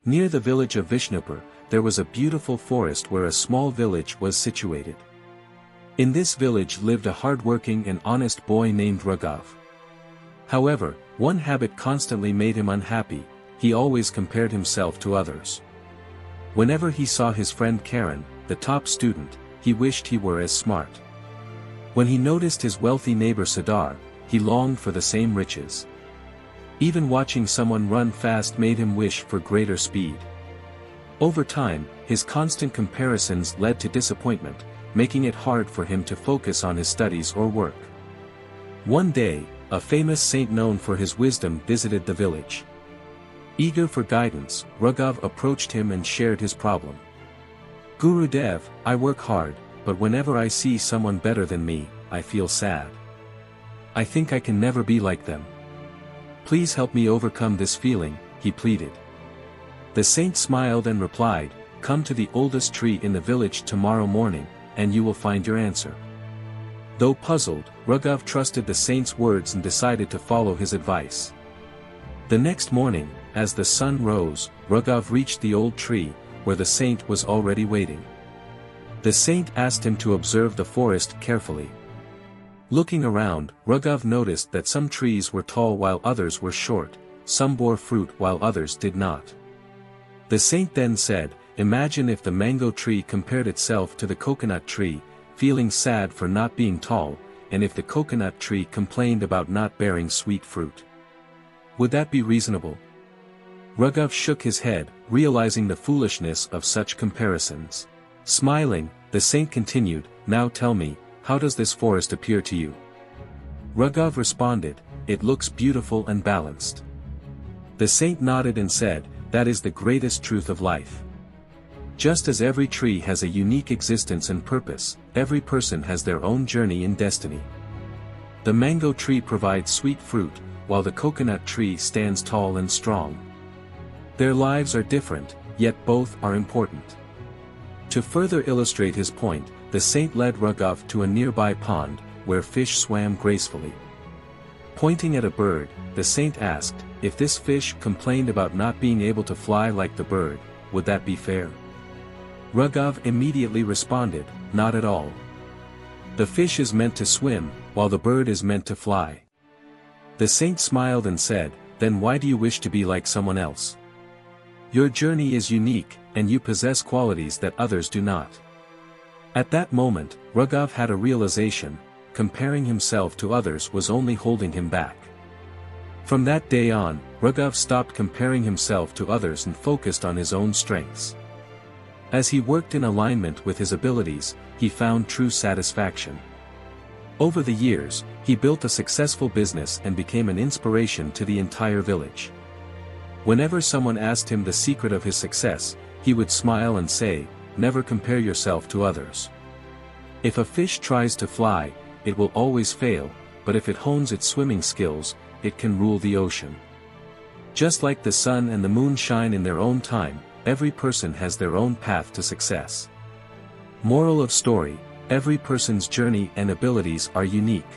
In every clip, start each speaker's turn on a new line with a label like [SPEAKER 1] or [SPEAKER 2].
[SPEAKER 1] Near the village of Vishnupur, there was a beautiful forest where a small village was situated. In this village lived a hard-working and honest boy named Raghav. However, one habit constantly made him unhappy: he always compared himself to others. Whenever he saw his friend Karan, the top student, he wished he were as smart. When he noticed his wealthy neighbor Siddhar, he longed for the same riches. Even watching someone run fast made him wish for greater speed. Over time, his constant comparisons led to disappointment, making it hard for him to focus on his studies or work. One day, a famous saint known for his wisdom visited the village. Eager for guidance, Raghav approached him and shared his problem. "Gurudev, I work hard, but whenever I see someone better than me, I feel sad. I think I can never be like them. Please help me overcome this feeling," he pleaded. The saint smiled and replied, "Come to the oldest tree in the village tomorrow morning, and you will find your answer." Though puzzled, Raghav trusted the saint's words and decided to follow his advice. The next morning, as the sun rose, Raghav reached the old tree, where the saint was already waiting. The saint asked him to observe the forest carefully. Looking around, Raghav noticed that some trees were tall while others were short, some bore fruit while others did not. The saint then said, "Imagine if the mango tree compared itself to the coconut tree, feeling sad for not being tall, and if the coconut tree complained about not bearing sweet fruit. Would that be reasonable?" Raghav shook his head, realizing the foolishness of such comparisons. Smiling, the saint continued, "Now tell me, how does this forest appear to you?" Raghav responded, "It looks beautiful and balanced." The saint nodded and said, "That is the greatest truth of life. Just as every tree has a unique existence and purpose, every person has their own journey and destiny. The mango tree provides sweet fruit, while the coconut tree stands tall and strong. Their lives are different, yet both are important." To further illustrate his point, the saint led Raghav to a nearby pond, where fish swam gracefully. Pointing at a bird, the saint asked, "If this fish complained about not being able to fly like the bird, would that be fair?" Raghav immediately responded, "Not at all. The fish is meant to swim, while the bird is meant to fly." The saint smiled and said, "Then why do you wish to be like someone else? Your journey is unique, and you possess qualities that others do not." At that moment, Raghav had a realization: comparing himself to others was only holding him back. From that day on, Raghav stopped comparing himself to others and focused on his own strengths. As he worked in alignment with his abilities, he found true satisfaction. Over the years, he built a successful business and became an inspiration to the entire village. Whenever someone asked him the secret of his success, he would smile and say, "Never compare yourself to others. If a fish tries to fly, it will always fail, but if it hones its swimming skills, it can rule the ocean." Just like the sun and the moon shine in their own time, every person has their own path to success. Moral of story: every person's journey and abilities are unique.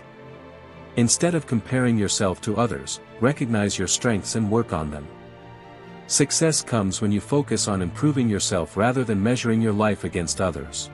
[SPEAKER 1] Instead of comparing yourself to others, recognize your strengths and work on them. Success comes when you focus on improving yourself rather than measuring your life against others.